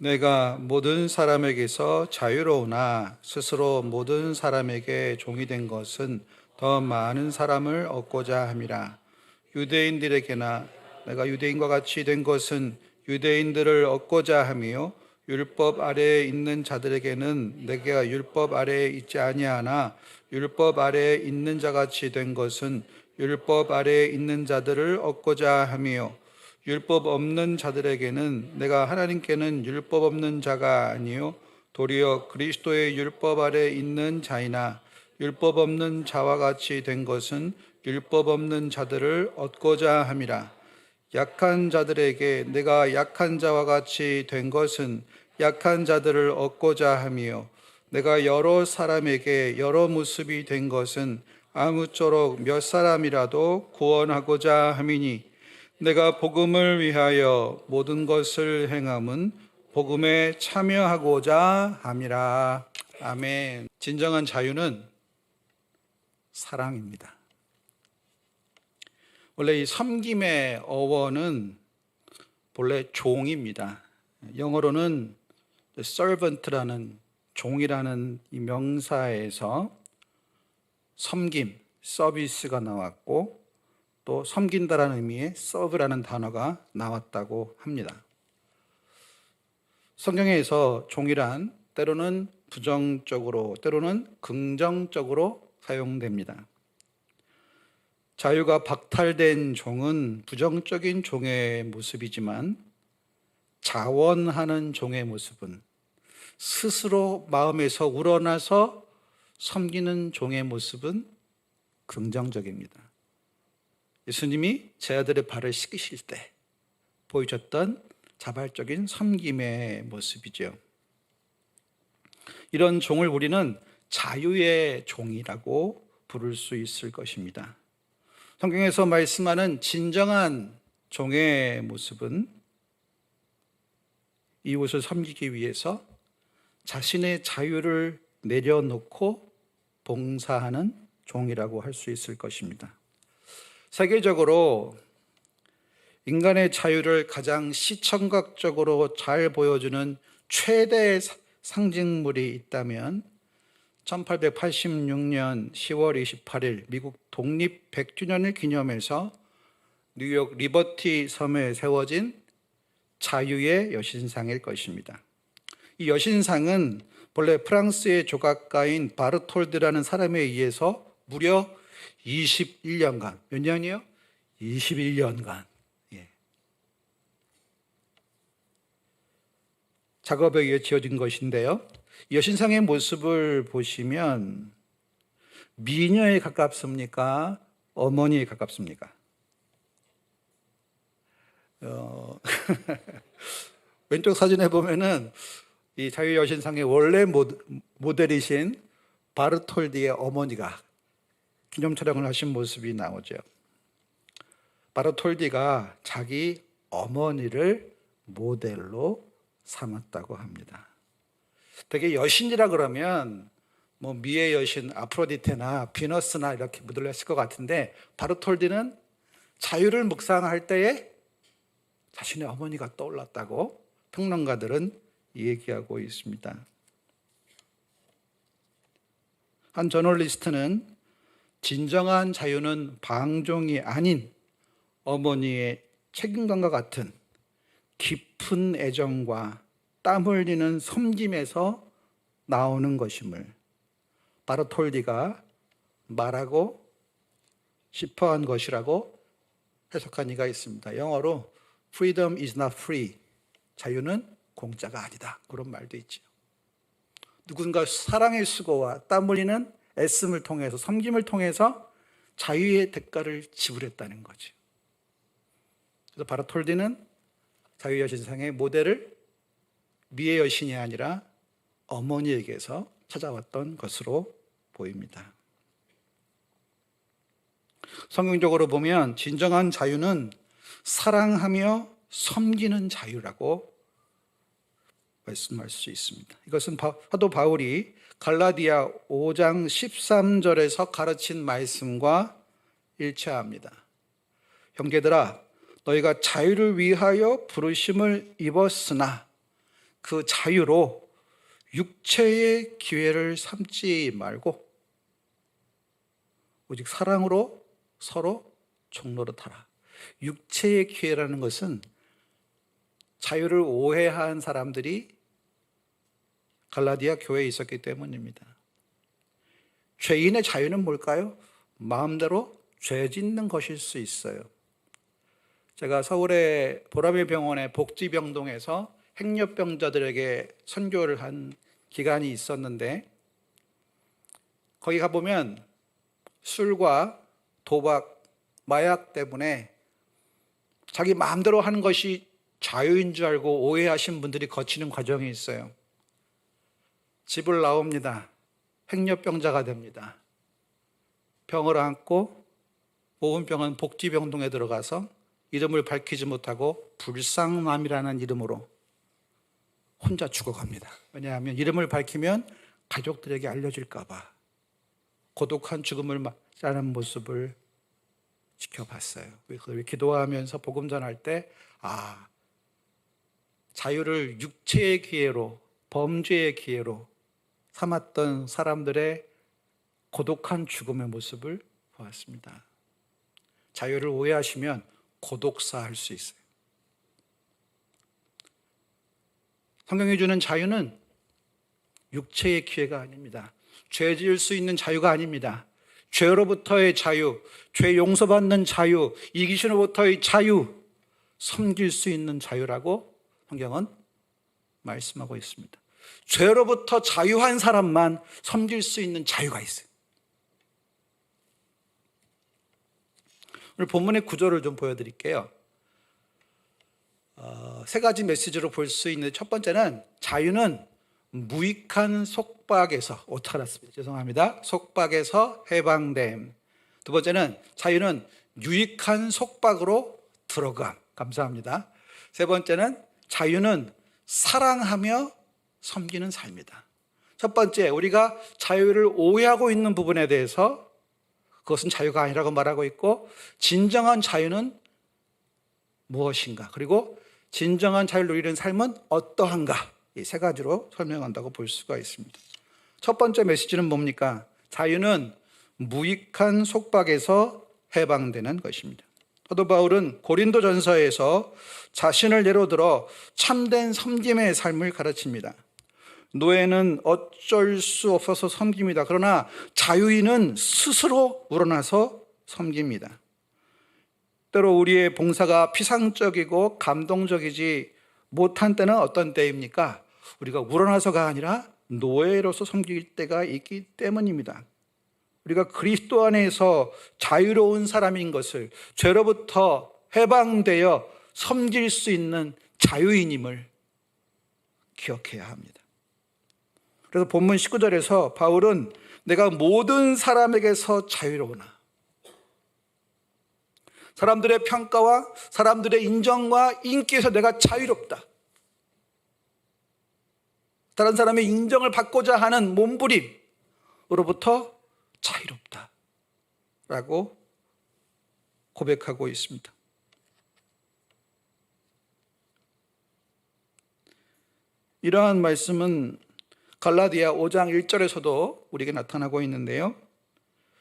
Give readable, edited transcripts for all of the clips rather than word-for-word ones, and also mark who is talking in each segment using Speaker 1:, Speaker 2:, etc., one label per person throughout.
Speaker 1: 내가 모든 사람에게서 자유로우나 스스로 모든 사람에게 종이 된 것은 더 많은 사람을 얻고자 함이라. 유대인들에게나 내가 유대인과 같이 된 것은 유대인들을 얻고자 함이요 율법 아래에 있는 자들에게는 내가 율법 아래에 있지 아니하나 율법 아래에 있는 자같이 된 것은 율법 아래에 있는 자들을 얻고자 함이요 율법 없는 자들에게는 내가 하나님께는 율법 없는 자가 아니요 도리어 그리스도의 율법 아래 있는 자이나 율법 없는 자와 같이 된 것은 율법 없는 자들을 얻고자 함이라. 약한 자들에게 내가 약한 자와 같이 된 것은 약한 자들을 얻고자 함이요 내가 여러 사람에게 여러 모습이 된 것은 아무쪼록 몇 사람이라도 구원하고자 함이니 내가 복음을 위하여 모든 것을 행함은 복음에 참여하고자 함이라. 아멘. 진정한 자유는 사랑입니다. 원래 이 섬김의 어원은 본래 종입니다. 영어로는 servant라는 종이라는 이 명사에서 섬김, 서비스가 나왔고 또 섬긴다라는 의미의 serve라는 단어가 나왔다고 합니다. 성경에서 종이란 때로는 부정적으로 때로는 긍정적으로 사용됩니다. 자유가 박탈된 종은 부정적인 종의 모습이지만 자원하는 종의 모습은 스스로 마음에서 우러나서 섬기는 종의 모습은 긍정적입니다. 예수님이 제 아들의 발을 씻기실 때 보여줬던 자발적인 섬김의 모습이죠. 이런 종을 우리는 자유의 종이라고 부를 수 있을 것입니다. 성경에서 말씀하는 진정한 종의 모습은 이웃을 섬기기 위해서 자신의 자유를 내려놓고 봉사하는 종이라고 할 수 있을 것입니다. 세계적으로 인간의 자유를 가장 시청각적으로 잘 보여주는 최대의 상징물이 있다면 1886년 10월 28일 미국 독립 100주년을 기념해서 뉴욕 리버티 섬에 세워진 자유의 여신상일 것입니다. 이 여신상은 본래 프랑스의 조각가인 바르톨드라는 사람에 의해서 무려 21년간, 몇 년이요? 21년간 작업에 의해 지어진 것인데요. 여신상의 모습을 보시면 미녀에 가깝습니까? 어머니에 가깝습니까? 왼쪽 사진에 보면은 이 자유여신상의 원래 모델이신 바르톨디의 어머니가 기념 촬영을 하신 모습이 나오죠. 바르톨디가 자기 어머니를 모델로 삼았다고 합니다. 되게 여신이라 그러면 뭐 미의 여신 아프로디테나 비너스나 이렇게 묻어있을 것 같은데 바르톨디는 자유를 묵상할 때에 자신의 어머니가 떠올랐다고 평론가들은 얘기하고 있습니다. 한 저널리스트는 진정한 자유는 방종이 아닌 어머니의 책임감과 같은 깊은 애정과 땀 흘리는 섬김에서 나오는 것임을 바르톨디가 말하고 싶어한 것이라고 해석한 이가 있습니다. 영어로 Freedom is not free. 자유는 공짜가 아니다. 그런 말도 있죠. 누군가 사랑의 수고와 땀 흘리는 애씀을 통해서 섬김을 통해서 자유의 대가를 지불했다는 거죠. 그래서 바르톨디는 자유의 여신상의 모델을 미의 여신이 아니라 어머니에게서 찾아왔던 것으로 보입니다. 성경적으로 보면 진정한 자유는 사랑하며 섬기는 자유라고 말씀할 수 있습니다. 이것은 사도 바울이 갈라디아 5장 13절에서 가르친 말씀과 일치합니다. 형제들아, 너희가 자유를 위하여 부르심을 입었으나 그 자유로 육체의 기회를 삼지 말고 오직 사랑으로 서로 종노릇하라. 육체의 기회라는 것은 자유를 오해한 사람들이 갈라디아 교회에 있었기 때문입니다. 죄인의 자유는 뭘까요? 마음대로 죄 짓는 것일 수 있어요. 제가 서울의 보라매 병원의 복지병동에서 행렬병자들에게 선교를 한 기간이 있었는데, 거기 가보면 술과 도박, 마약 때문에 자기 마음대로 하는 것이 자유인 줄 알고 오해하신 분들이 거치는 과정이 있어요. 집을 나옵니다. 행렬병자가 됩니다. 병을 안고 보훈병원 복지병동에 들어가서 이름을 밝히지 못하고 불쌍남이라는 이름으로 혼자 죽어갑니다. 왜냐하면 이름을 밝히면 가족들에게 알려질까 봐 고독한 죽음을 맞이하는 모습을 지켜봤어요. 기도하면서 복음 전할 때 자유를 육체의 기회로, 범죄의 기회로 삼았던 사람들의 고독한 죽음의 모습을 보았습니다. 자유를 오해하시면 고독사할 수 있어요. 성경이 주는 자유는 육체의 기회가 아닙니다. 죄 지을 수 있는 자유가 아닙니다. 죄로부터의 자유, 죄 용서받는 자유, 이기심으로부터의 자유, 섬길 수 있는 자유라고 성경은 말씀하고 있습니다. 죄로부터 자유한 사람만 섬길 수 있는 자유가 있어요. 오늘 본문의 구조를 좀 보여드릴게요. 세 가지 메시지로 볼 수 있는데, 첫 번째는 자유는 무익한 속박에서 오타났습니다. 죄송합니다. 속박에서 해방됨. 두 번째는 자유는 유익한 속박으로 들어감. 감사합니다. 세 번째는 자유는 사랑하며 섬기는 삶이다. 첫 번째, 우리가 자유를 오해하고 있는 부분에 대해서 그것은 자유가 아니라고 말하고 있고, 진정한 자유는 무엇인가, 그리고 진정한 자유를 누리는 삶은 어떠한가, 이 세 가지로 설명한다고 볼 수가 있습니다. 첫 번째 메시지는 뭡니까? 자유는 무익한 속박에서 해방되는 것입니다. 사도 바울은 고린도전서에서 자신을 예로 들어 참된 섬김의 삶을 가르칩니다. 노예는 어쩔 수 없어서 섬깁니다. 그러나 자유인은 스스로 우러나서 섬깁니다. 때로 우리의 봉사가 피상적이고 감동적이지 못한 때는 어떤 때입니까? 우리가 우러나서가 아니라 노예로서 섬길 때가 있기 때문입니다. 우리가 그리스도 안에서 자유로운 사람인 것을, 죄로부터 해방되어 섬길 수 있는 자유인임을 기억해야 합니다. 그래서 본문 19절에서 바울은 내가 모든 사람에게서 자유로우나, 사람들의 평가와 사람들의 인정과 인기에서 내가 자유롭다, 다른 사람의 인정을 받고자 하는 몸부림으로부터 자유롭다 라고 고백하고 있습니다. 이러한 말씀은 갈라디아 5장 1절에서도 우리에게 나타나고 있는데요,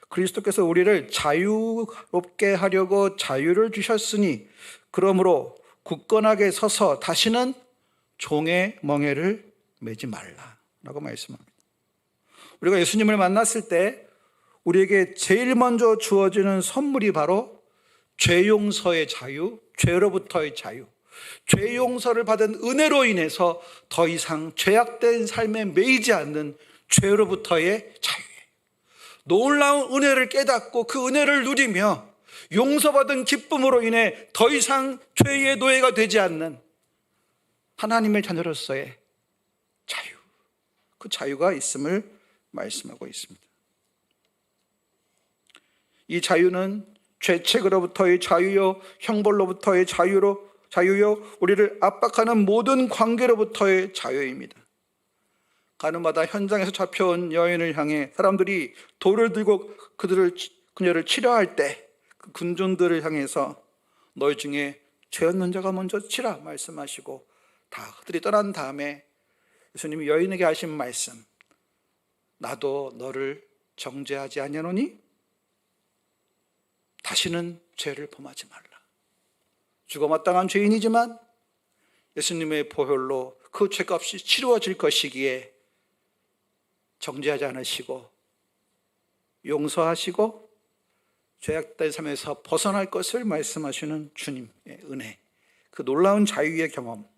Speaker 1: 그리스도께서 우리를 자유롭게 하려고 자유를 주셨으니 그러므로 굳건하게 서서 다시는 종의 멍에를 매지 말라라고 말씀합니다. 우리가 예수님을 만났을 때 우리에게 제일 먼저 주어지는 선물이 바로 죄 용서의 자유, 죄로부터의 자유, 죄 용서를 받은 은혜로 인해서 더 이상 죄악된 삶에 매이지 않는 죄로부터의 자유예요. 놀라운 은혜를 깨닫고 그 은혜를 누리며 용서받은 기쁨으로 인해 더 이상 죄의 노예가 되지 않는 하나님의 자녀로서의 자유, 그 자유가 있음을 말씀하고 있습니다. 이 자유는 죄책으로부터의 자유요, 형벌로부터의 자유요, 우리를 압박하는 모든 관계로부터의 자유입니다. 가늠하다 현장에서 잡혀온 여인을 향해 사람들이 돌을 들고 그녀를 치려할 때 그 군중들을 향해서 너희 중에 죄 없는 자가 먼저 치라 말씀하시고 다 그들이 떠난 다음에 예수님이 여인에게 하신 말씀, 나도 너를 정죄하지 아니하노니 다시는 죄를 범하지 말라. 죽어마땅한 죄인이지만 예수님의 보혈로 그 죄값이 치루어질 것이기에 정죄하지 않으시고 용서하시고 죄악된 삶에서 벗어날 것을 말씀하시는 주님의 은혜, 그 놀라운 자유의 경험.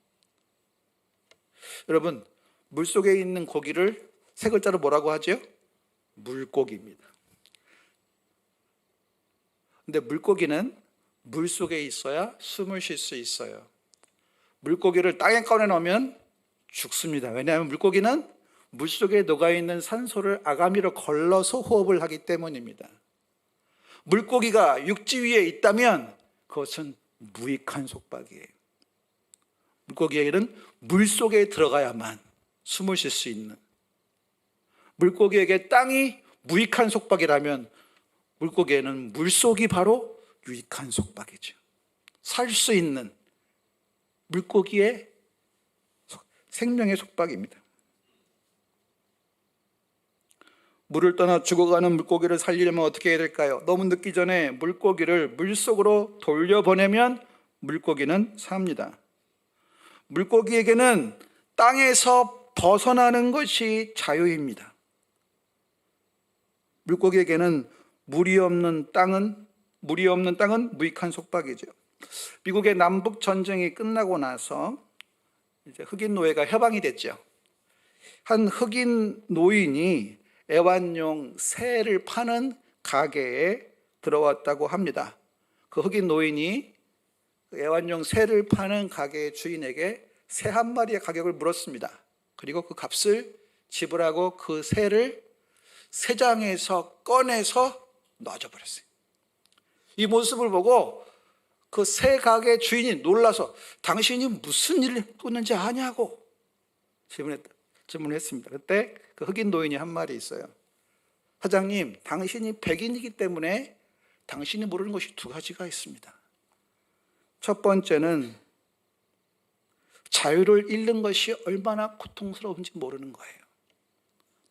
Speaker 1: 여러분, 물속에 있는 고기를 세 글자로 뭐라고 하죠? 물고기입니다. 근데 물고기는 물속에 있어야 숨을 쉴 수 있어요. 물고기를 땅에 꺼내놓으면 죽습니다. 왜냐하면 물고기는 물속에 녹아있는 산소를 아가미로 걸러서 호흡을 하기 때문입니다. 물고기가 육지 위에 있다면 그것은 무익한 속박이에요. 물고기에게는 물속에 들어가야만 숨을 쉴 수 있는, 물고기에게 땅이 무익한 속박이라면 물고기에는 물속이 바로 유익한 속박이죠. 살 수 있는 물고기의 생명의 속박입니다. 물을 떠나 죽어가는 물고기를 살리려면 어떻게 해야 될까요? 너무 늦기 전에 물고기를 물속으로 돌려보내면 물고기는 삽니다. 물고기에게는 땅에서 벗어나는 것이 자유입니다. 물고기에게는 물이 없는 땅은 무익한 속박이죠. 미국의 남북 전쟁이 끝나고 나서 이제 흑인 노예가 해방이 됐죠. 한 흑인 노인이 애완용 새를 파는 가게에 들어왔다고 합니다. 그 흑인 노인이 애완용 새를 파는 가게의 주인에게 새 한 마리의 가격을 물었습니다. 그리고 그 값을 지불하고 그 새를 새장에서 꺼내서 놔줘버렸어요. 이 모습을 보고 그 새 가게 주인이 놀라서 당신이 무슨 일을 하고 있는지 아냐고 질문했습니다. 그때 그 흑인 노인이 한 말이 있어요. 사장님, 당신이 백인이기 때문에 당신이 모르는 것이 두 가지가 있습니다. 첫 번째는 자유를 잃는 것이 얼마나 고통스러운지 모르는 거예요.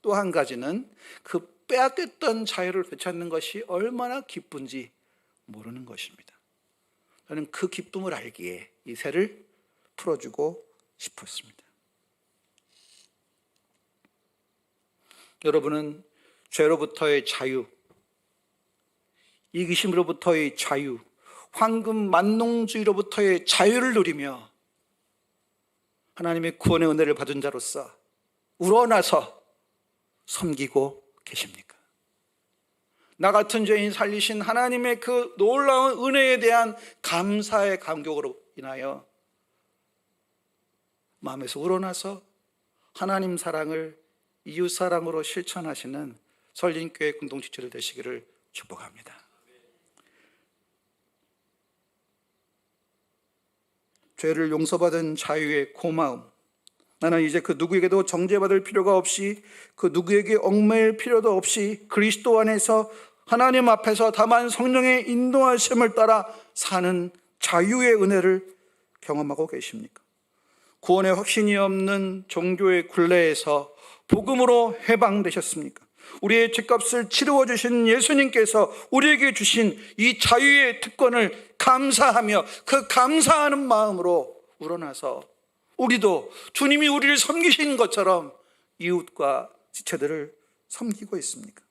Speaker 1: 또 한 가지는 그 빼앗겼던 자유를 되찾는 것이 얼마나 기쁜지 모르는 것입니다. 저는 그 기쁨을 알기에 이 새를 풀어주고 싶었습니다. 여러분은 죄로부터의 자유, 이기심으로부터의 자유, 황금 만농주의로부터의 자유를 누리며 하나님의 구원의 은혜를 받은 자로서 우러나서 섬기고 계십니까? 나 같은 죄인 살리신 하나님의 그 놀라운 은혜에 대한 감사의 감격으로 인하여 마음에서 우러나서 하나님 사랑을 이웃 사랑으로 실천하시는 설린교회 공동체를 되시기를 축복합니다. 죄를 용서받은 자유의 고마움, 나는 이제 그 누구에게도 정죄받을 필요가 없이 그 누구에게 얽매일 필요도 없이 그리스도 안에서 하나님 앞에서 다만 성령의 인도하심을 따라 사는 자유의 은혜를 경험하고 계십니까? 구원의 확신이 없는 종교의 굴레에서 복음으로 해방되셨습니까? 우리의 죄값을 치루어 주신 예수님께서 우리에게 주신 이 자유의 특권을 감사하며 그 감사하는 마음으로 우러나서 우리도 주님이 우리를 섬기신 것처럼 이웃과 지체들을 섬기고 있습니까?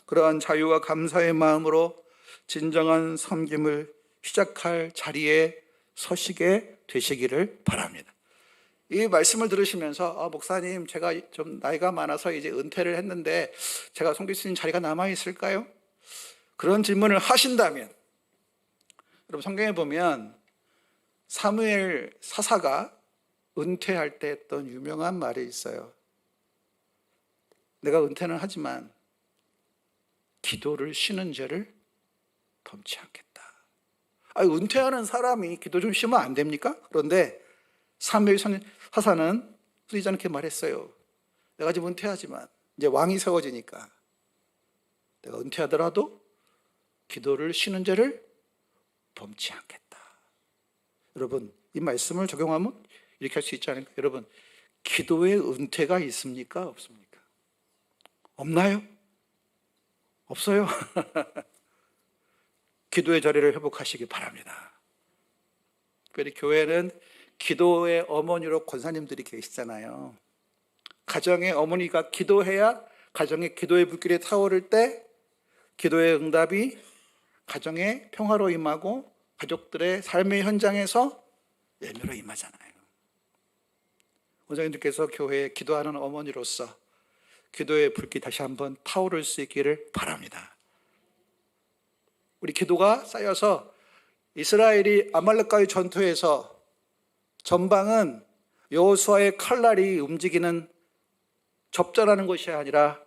Speaker 1: 그러한 자유와 감사의 마음으로 진정한 섬김을 시작할 자리에 서시게 되시기를 바랍니다. 이 말씀을 들으시면서 목사님, 제가 좀 나이가 많아서 이제 은퇴를 했는데 제가 섬길 수 있는 자리가 남아있을까요? 그런 질문을 하신다면, 여러분 성경에 보면 사무엘 사사가 은퇴할 때 했던 유명한 말이 있어요. 내가 은퇴는 하지만 기도를 쉬는 죄를 범치 않겠다. 은퇴하는 사람이 기도 좀 쉬면 안 됩니까? 그런데 사무엘 사사는 쓰리지 않게 말했어요. 내가 지금 은퇴하지만 이제 왕이 세워지니까 내가 은퇴하더라도 기도를 쉬는 죄를 범치 않겠다. 여러분, 이 말씀을 적용하면 이렇게 할 수 있지 않을까? 여러분, 기도의 은퇴가 있습니까? 없습니까? 없나요? 없어요. 기도의 자리를 회복하시기 바랍니다. 특별히 교회는 기도의 어머니로 권사님들이 계시잖아요. 가정의 어머니가 기도해야 가정의 기도의 불길이 타오를 때 기도의 응답이 가정의 평화로 임하고 가족들의 삶의 현장에서 열매로 임하잖아요. 원장님들께서 교회에 기도하는 어머니로서 기도의 불길이 다시 한번 타오를 수 있기를 바랍니다. 우리 기도가 쌓여서 이스라엘이 아말렉과의 전투에서 전방은 여호수아의 칼날이 움직이는 접전하는 것이 아니라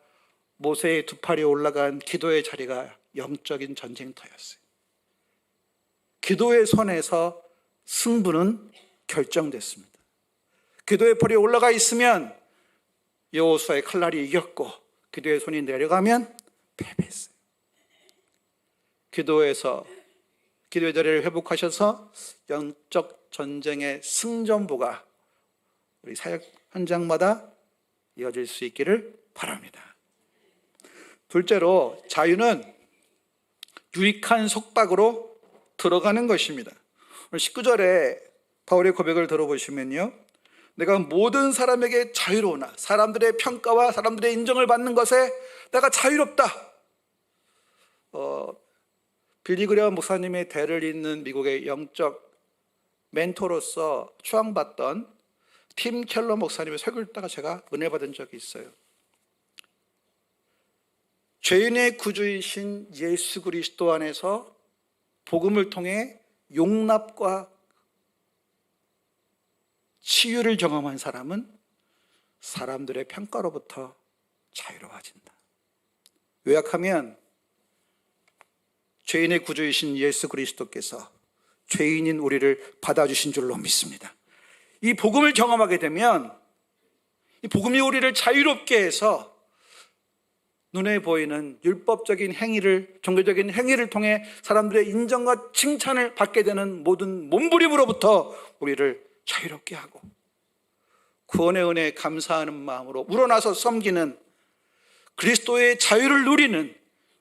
Speaker 1: 모세의 두 팔이 올라간 기도의 자리가 영적인 전쟁터였어요. 기도의 손에서 승부는 결정됐습니다. 기도의 팔이 올라가 있으면 여호수아의 칼날이 이겼고 기도의 손이 내려가면 패배했어요. 기도의 자리를 회복하셔서 영적 전쟁의 승전보가 우리 사역 현장마다 이어질 수 있기를 바랍니다. 둘째로, 자유는 유익한 속박으로 들어가는 것입니다. 19절에 바울의 고백을 들어보시면요, 내가 모든 사람에게 자유로우나 사람들의 평가와 사람들의 인정을 받는 것에 내가 자유롭다. 빌리 그레엄 목사님의 대를 잇는 미국의 영적 멘토로서 추앙받던 팀 켈러 목사님의 설교를 듣다가 제가 은혜 받은 적이 있어요. 죄인의 구주이신 예수 그리스도 안에서 복음을 통해 용납과 치유를 경험한 사람은 사람들의 평가로부터 자유로워진다. 요약하면 죄인의 구주이신 예수 그리스도께서 죄인인 우리를 받아주신 줄로 믿습니다. 이 복음을 경험하게 되면 이 복음이 우리를 자유롭게 해서 눈에 보이는 율법적인 행위를, 종교적인 행위를 통해 사람들의 인정과 칭찬을 받게 되는 모든 몸부림으로부터 우리를 자유롭게 하고 구원의 은혜에 감사하는 마음으로 우러나서 섬기는, 그리스도의 자유를 누리는,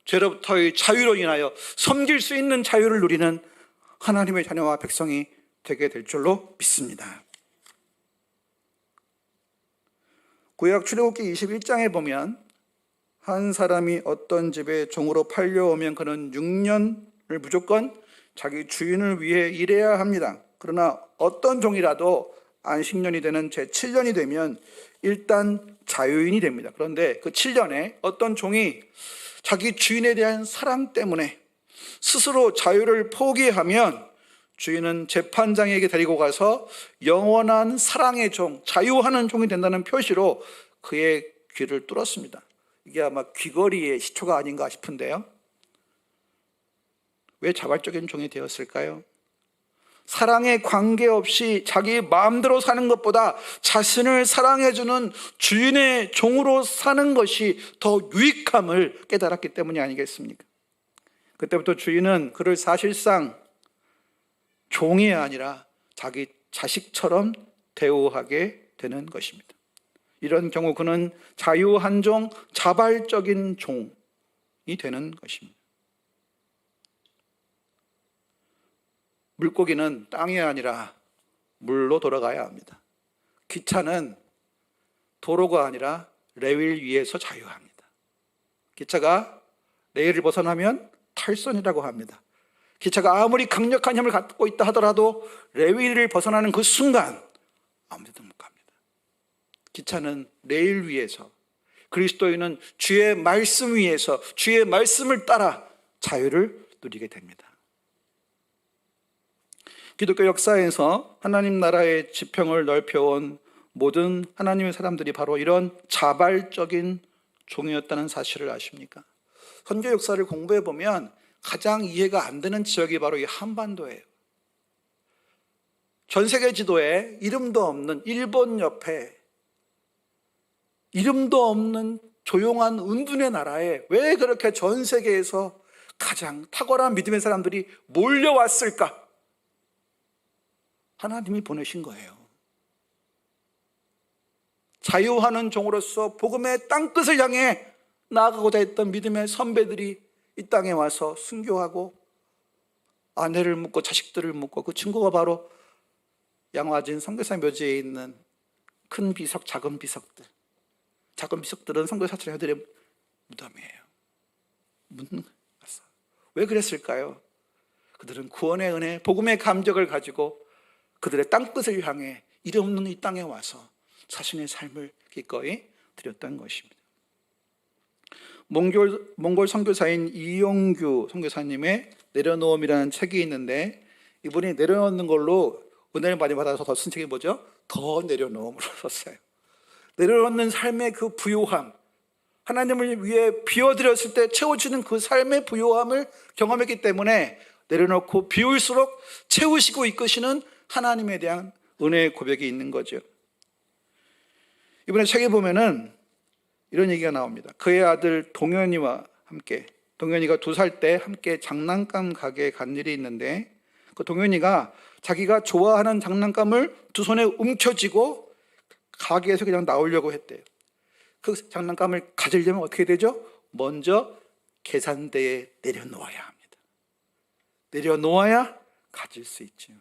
Speaker 1: 죄로부터의 자유로 인하여 섬길 수 있는 자유를 누리는 하나님의 자녀와 백성이 되게 될 줄로 믿습니다. 구약 출애굽기 21장에 보면 한 사람이 어떤 집에 종으로 팔려오면 그는 6년을 무조건 자기 주인을 위해 일해야 합니다. 그러나 어떤 종이라도 안식년이 되는 제7년이 되면 일단 자유인이 됩니다. 그런데 그 7년에 어떤 종이 자기 주인에 대한 사랑 때문에 스스로 자유를 포기하면 주인은 재판장에게 데리고 가서 영원한 사랑의 종, 자유하는 종이 된다는 표시로 그의 귀를 뚫었습니다. 이게 아마 귀걸이의 시초가 아닌가 싶은데요. 왜 자발적인 종이 되었을까요? 사랑에 관계없이 자기 마음대로 사는 것보다 자신을 사랑해주는 주인의 종으로 사는 것이 더 유익함을 깨달았기 때문이 아니겠습니까? 그때부터 주인은 그를 사실상 종이 아니라 자기 자식처럼 대우하게 되는 것입니다. 이런 경우 그는 자유한 종, 자발적인 종이 되는 것입니다. 물고기는 땅이 아니라 물로 돌아가야 합니다. 기차는 도로가 아니라 레일 위에서 자유합니다. 기차가 레일을 벗어나면 탈선이라고 합니다. 기차가 아무리 강력한 힘을 갖고 있다 하더라도 레일을 벗어나는 그 순간 아무 데도 못 갑니다. 기차는 레일 위에서, 그리스도인은 주의 말씀 위에서 주의 말씀을 따라 자유를 누리게 됩니다. 기독교 역사에서 하나님 나라의 지평을 넓혀온 모든 하나님의 사람들이 바로 이런 자발적인 종이었다는 사실을 아십니까? 선교 역사를 공부해 보면 가장 이해가 안 되는 지역이 바로 이 한반도예요. 전 세계 지도에 이름도 없는 일본 옆에 이름도 없는 조용한 은둔의 나라에 왜 그렇게 전 세계에서 가장 탁월한 믿음의 사람들이 몰려왔을까? 하나님이 보내신 거예요. 자유하는 종으로서 복음의 땅끝을 향해 나아가고자 했던 믿음의 선배들이 이 땅에 와서 순교하고 아내를 묻고 자식들을 묻고, 그 친구가 바로 양화진 선교사 묘지에 있는 큰 비석, 작은 비석들. 작은 비석들은 선교사 자녀들의 무덤이에요. 왜 그랬을까요? 그들은 구원의 은혜, 복음의 감격을 가지고 그들의 땅끝을 향해 이름 없는 이 땅에 와서 자신의 삶을 기꺼이 드렸던 것입니다. 몽골 선교사인 이용규 선교사님의 내려놓음이라는 책이 있는데, 이분이 내려놓는 걸로 은혜를 많이 받아서 더 쓴 책이 뭐죠? 더 내려놓음으로 썼어요. 내려놓는 삶의 그 부요함, 하나님을 위해 비워드렸을 때 채워주는 그 삶의 부요함을 경험했기 때문에 내려놓고 비울수록 채우시고 이끄시는 하나님에 대한 은혜의 고백이 있는 거죠. 이번에 책에 보면은 이런 얘기가 나옵니다. 그의 아들 동현이와 함께, 동현이가 2살 때 함께 장난감 가게에 간 일이 있는데, 그 동현이가 자기가 좋아하는 장난감을 두 손에 움켜쥐고 가게에서 그냥 나오려고 했대요. 그 장난감을 가지려면 어떻게 되죠? 먼저 계산대에 내려놓아야 합니다. 내려놓아야 가질 수 있죠.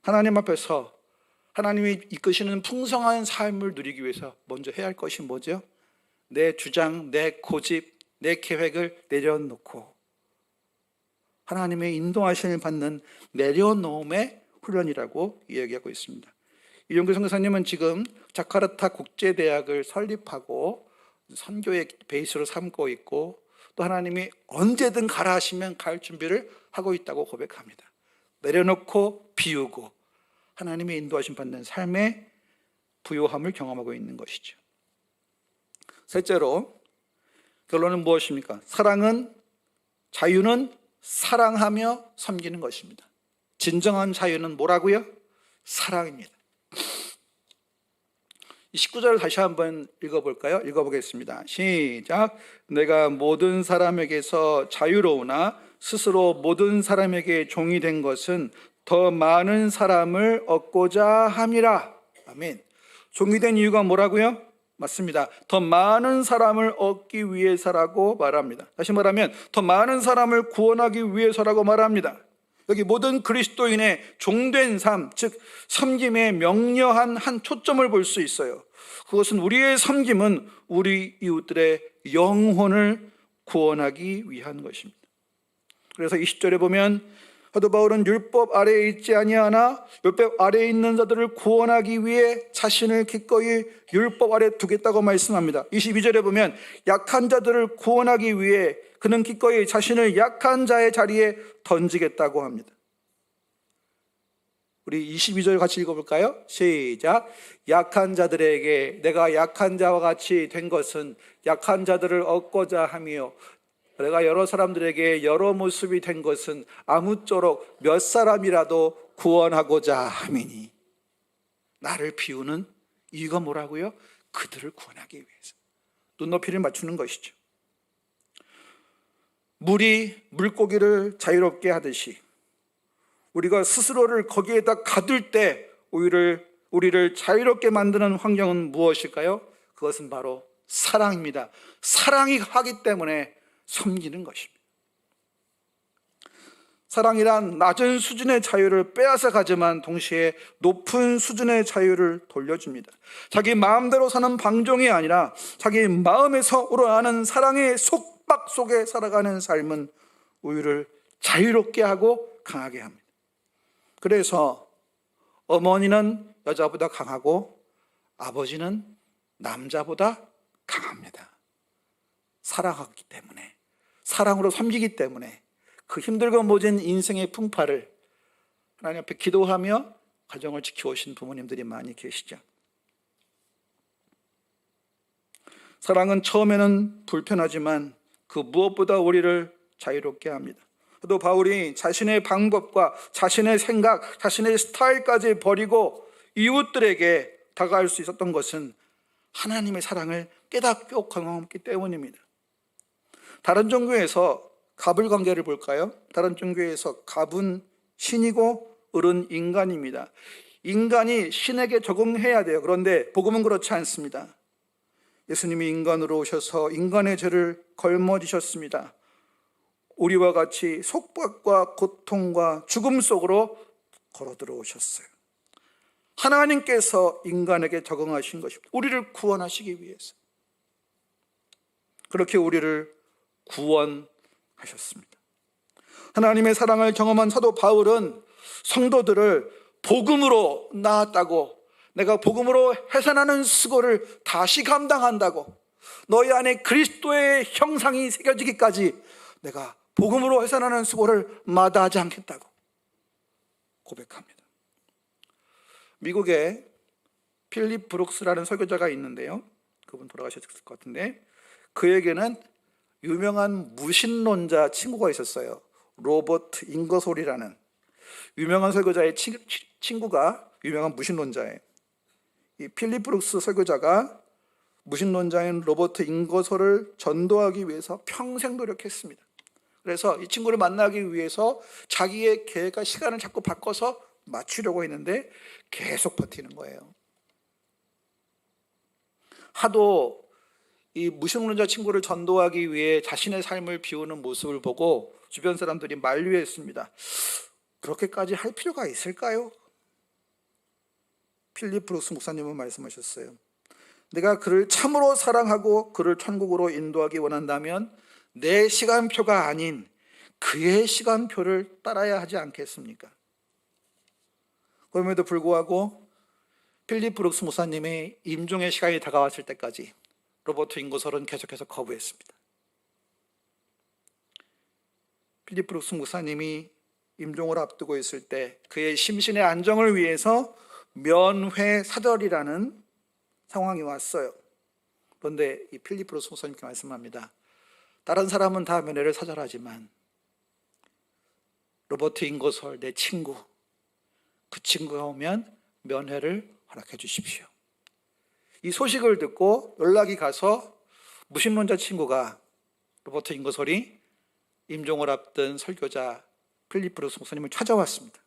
Speaker 1: 하나님 앞에서 하나님이 이끄시는 풍성한 삶을 누리기 위해서 먼저 해야 할 것이 뭐죠? 내 주장, 내 고집, 내 계획을 내려놓고 하나님의 인도하심을 받는 내려놓음의 훈련이라고 이야기하고 있습니다. 이용규 선교사님은 지금 자카르타 국제대학을 설립하고 선교의 베이스로 삼고 있고, 또 하나님이 언제든 가라 하시면 갈 준비를 하고 있다고 고백합니다. 내려놓고 비우고 하나님의 인도하심 받는 삶의 부요함을 경험하고 있는 것이죠. 셋째로, 결론은 무엇입니까? 자유는 사랑하며 섬기는 것입니다. 진정한 자유는 뭐라고요? 사랑입니다. 19절을 다시 한번 읽어볼까요? 읽어보겠습니다. 시작. 내가 모든 사람에게서 자유로우나 스스로 모든 사람에게 종이 된 것은 더 많은 사람을 얻고자 함이라. 아멘. 종이 된 이유가 뭐라고요? 맞습니다. 더 많은 사람을 얻기 위해서라고 말합니다. 다시 말하면 더 많은 사람을 구원하기 위해서라고 말합니다. 여기 모든 그리스도인의 종된 삶, 즉 섬김의 명료한 한 초점을 볼 수 있어요. 그것은 우리의 섬김은 우리 이웃들의 영혼을 구원하기 위한 것입니다. 그래서 20절에 보면 사도 바울은 율법 아래에 있지 아니하나 율법 아래에 있는 자들을 구원하기 위해 자신을 기꺼이 율법 아래 두겠다고 말씀합니다. 22절에 보면 약한 자들을 구원하기 위해 그는 기꺼이 자신을 약한 자의 자리에 던지겠다고 합니다. 우리 22절 같이 읽어볼까요? 시작. 약한 자들에게 내가 약한 자와 같이 된 것은 약한 자들을 얻고자 하며, 내가 여러 사람들에게 여러 모습이 된 것은 아무쪼록 몇 사람이라도 구원하고자 함이니. 나를 비우는 이유가 뭐라고요? 그들을 구원하기 위해서. 눈높이를 맞추는 것이죠. 물이 물고기를 자유롭게 하듯이 우리가 스스로를 거기에다 가둘 때 우리를 자유롭게 만드는 환경은 무엇일까요? 그것은 바로 사랑입니다. 사랑이 하기 때문에 섬기는 것입니다. 사랑이란 낮은 수준의 자유를 빼앗아 가지만 동시에 높은 수준의 자유를 돌려줍니다. 자기 마음대로 사는 방종이 아니라 자기 마음에서 우러나는 사랑의 속박 속에 살아가는 삶은 우리를 자유롭게 하고 강하게 합니다. 그래서 어머니는 여자보다 강하고 아버지는 남자보다 강합니다. 사랑하기 때문에, 사랑으로 섬기기 때문에 그 힘들고 모진 인생의 풍파를 하나님 앞에 기도하며 가정을 지켜오신 부모님들이 많이 계시죠. 사랑은 처음에는 불편하지만 그 무엇보다 우리를 자유롭게 합니다. 또 바울이 자신의 방법과 자신의 생각, 자신의 스타일까지 버리고 이웃들에게 다가갈 수 있었던 것은 하나님의 사랑을 깨닫고 경험했기 때문입니다. 다른 종교에서 갑을 관계를 볼까요? 다른 종교에서 갑은 신이고 을은 인간입니다.
Speaker 2: 인간이 신에게 적응해야 돼요. 그런데 복음은 그렇지 않습니다. 예수님이 인간으로 오셔서 인간의 죄를 걸머지셨습니다. 우리와 같이 속박과 고통과 죽음 속으로 걸어 들어오셨어요. 하나님께서 인간에게 적응하신 것입니다. 우리를 구원하시기 위해서. 그렇게 우리를 구원하셨습니다. 하나님의 사랑을 경험한 사도 바울은 성도들을 복음으로 낳았다고, 내가 복음으로 해산하는 수고를 다시 감당한다고, 너희 안에 그리스도의 형상이 새겨지기까지 내가 복음으로 해산하는 수고를 마다하지 않겠다고 고백합니다. 미국에 필립 브룩스라는 설교자가 있는데요, 그분 돌아가셨을 것 같은데, 그에게는 유명한 무신론자 친구가 있었어요. 로버트 잉거솔이라는 유명한 설교자의 친구가 유명한 무신론자예요. 이 필립 브룩스 설교자가 무신론자인 로버트 잉거솔을 전도하기 위해서 평생 노력했습니다. 그래서 이 친구를 만나기 위해서 자기의 계획과 시간을 자꾸 바꿔서 맞추려고 했는데 계속 버티는 거예요. 하도 이 무신론자 친구를 전도하기 위해 자신의 삶을 비우는 모습을 보고 주변 사람들이 만류했습니다. 그렇게까지 할 필요가 있을까요? 필립 브룩스 목사님은 말씀하셨어요. 내가 그를 참으로 사랑하고 그를 천국으로 인도하기 원한다면 내 시간표가 아닌 그의 시간표를 따라야 하지 않겠습니까? 그럼에도 불구하고 필립 브룩스 목사님의 임종의 시간이 다가왔을 때까지 로버트 잉거솔은 계속해서 거부했습니다. 필립 브룩스 목사님이 임종을 앞두고 있을 때 그의 심신의 안정을 위해서 면회 사절이라는 상황이 왔어요. 그런데 이 필립 브룩스 목사님께 말씀합니다. 다른 사람은 다 면회를 사절하지만 로버트 잉거솔 내 친구, 그 친구가 오면 면회를 허락해 주십시오. 이 소식을 듣고 연락이 가서 무신론자 친구가 로버트 잉거솔이 임종을 앞둔 설교자 필립 브룩스 목사님을 찾아왔습니다.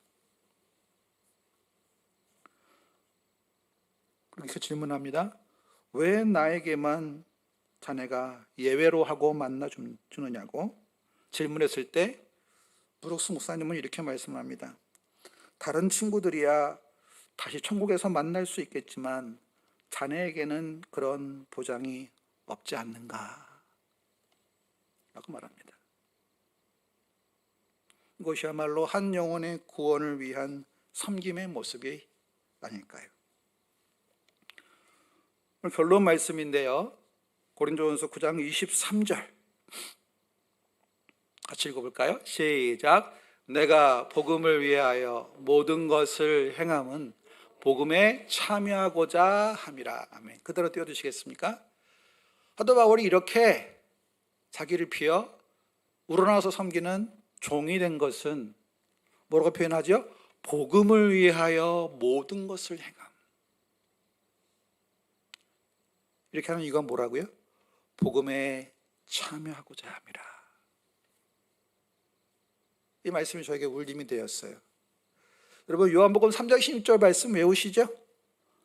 Speaker 2: 그렇게 질문합니다. 왜 나에게만 자네가 예외로 하고 만나주느냐고 질문했을 때 브룩스 목사님은 이렇게 말씀합니다. 다른 친구들이야 다시 천국에서 만날 수 있겠지만 자네에게는 그런 보장이 없지 않는가 라고 말합니다. 이것이야말로 한 영혼의 구원을 위한 섬김의 모습이 아닐까요? 오늘 결론 말씀인데요, 고린도전서 9장 23절 같이 읽어볼까요? 시작. 내가 복음을 위하여 모든 것을 행함은 복음에 참여하고자 함이라. 아멘. 그대로 띄워주시겠습니까? 사도 바울이 이렇게 자기를 비워 우러나서 섬기는 종이 된 것은 뭐라고 표현하죠? 복음을 위하여 모든 것을 행함. 이렇게 하는 이유가 뭐라고요? 복음에 참여하고자 함이라. 이 말씀이 저에게 울림이 되었어요. 여러분 요한복음 3장 16절 말씀 외우시죠?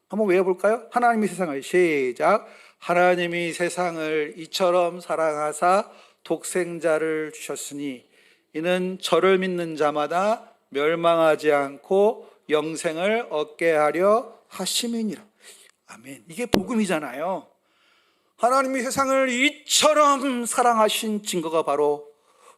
Speaker 2: 한번 외워볼까요? 하나님이 세상을, 시작. 하나님이 세상을 이처럼 사랑하사 독생자를 주셨으니 이는 저를 믿는 자마다 멸망하지 않고 영생을 얻게 하려 하심이니라. 아멘. 이게 복음이잖아요. 하나님이 세상을 이처럼 사랑하신 증거가 바로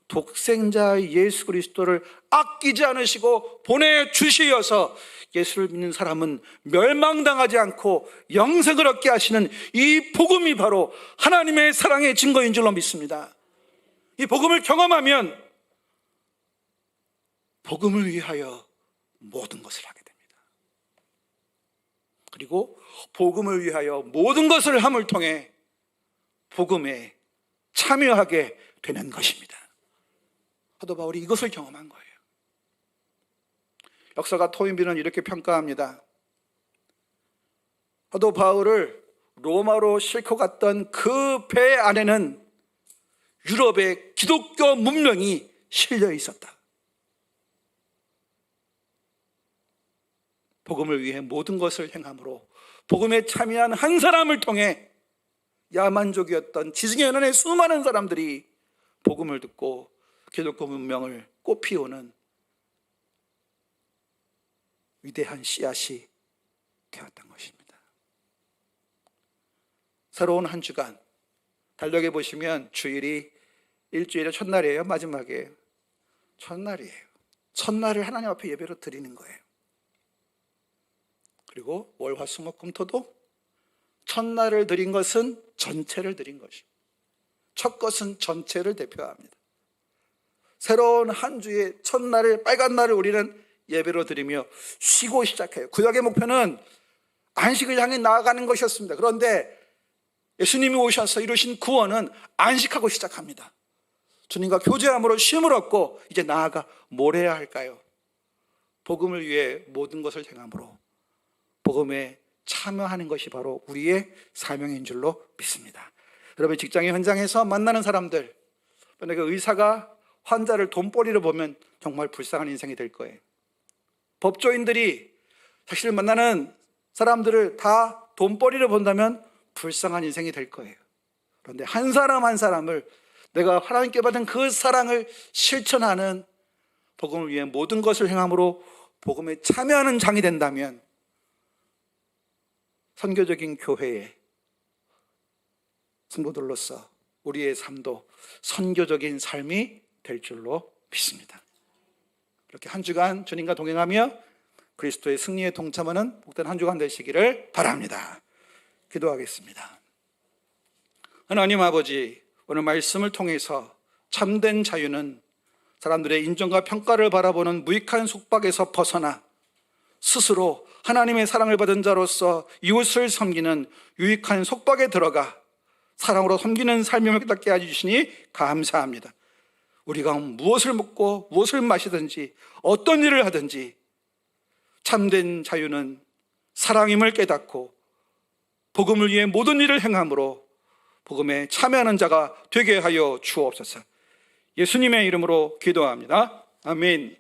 Speaker 2: 독생자 예수 그리스도를 아끼지 않으시고 보내주시어서 예수를 믿는 사람은 멸망당하지 않고 영생을 얻게 하시는 이 복음이 바로 하나님의 사랑의 증거인 줄로 믿습니다. 이 복음을 경험하면 복음을 위하여 모든 것을 하게 됩니다. 그리고 복음을 위하여 모든 것을 함을 통해 복음에 참여하게 되는 것입니다. 사도 바울이 이것을 경험한 거예요. 역사가 토인비는 이렇게 평가합니다. 사도 바울을 로마로 싣고 갔던 그 배 안에는 유럽의 기독교 문명이 실려 있었다. 복음을 위해 모든 것을 행함으로 복음에 참여한 한 사람을 통해 야만족이었던 지중해 연안의 수많은 사람들이 복음을 듣고 기독교 문명을 꽃피우는 위대한 씨앗이 되었던 것입니다. 새로운 한 주간 달력에 보시면 주일이 일주일의 첫날이에요, 마지막이에요? 첫날이에요. 첫날을 하나님 앞에 예배로 드리는 거예요. 그리고 월, 화, 수, 목, 금, 토도 첫날을 드린 것은 전체를 드린 것이고 첫 것은 전체를 대표합니다. 새로운 한 주의 첫날을, 빨간 날을 우리는 예배로 드리며 쉬고 시작해요. 구약의 목표는 안식을 향해 나아가는 것이었습니다. 그런데 예수님이 오셔서 이루신 구원은 안식하고 시작합니다. 주님과 교제함으로 쉼을 얻고 이제 나아가 뭘 해야 할까요? 복음을 위해 모든 것을 행함으로 복음에 참여하는 것이 바로 우리의 사명인 줄로 믿습니다. 여러분, 직장의 현장에서 만나는 사람들, 만약에 의사가 환자를 돈벌이로 보면 정말 불쌍한 인생이 될 거예요. 법조인들이 자신을 만나는 사람들을 다 돈벌이로 본다면 불쌍한 인생이 될 거예요. 그런데 한 사람 한 사람을 내가 하나님께 받은 그 사랑을 실천하는, 복음을 위해 모든 것을 행함으로 복음에 참여하는 장이 된다면 선교적인 교회의 성도들로서 우리의 삶도 선교적인 삶이 될 줄로 믿습니다. 이렇게 한 주간 주님과 동행하며 그리스도의 승리에 동참하는 복된 한 주간 되시기를 바랍니다. 기도하겠습니다. 하나님 아버지, 오늘 말씀을 통해서 참된 자유는 사람들의 인정과 평가를 바라보는 무익한 속박에서 벗어나 스스로 하나님의 사랑을 받은 자로서 이웃을 섬기는 유익한 속박에 들어가 사랑으로 섬기는 삶을 깨닫게 해주시니 감사합니다. 우리가 무엇을 먹고 무엇을 마시든지 어떤 일을 하든지 참된 자유는 사랑임을 깨닫고 복음을 위해 모든 일을 행함으로 복음에 참여하는 자가 되게 하여 주옵소서. 예수님의 이름으로 기도합니다. 아멘.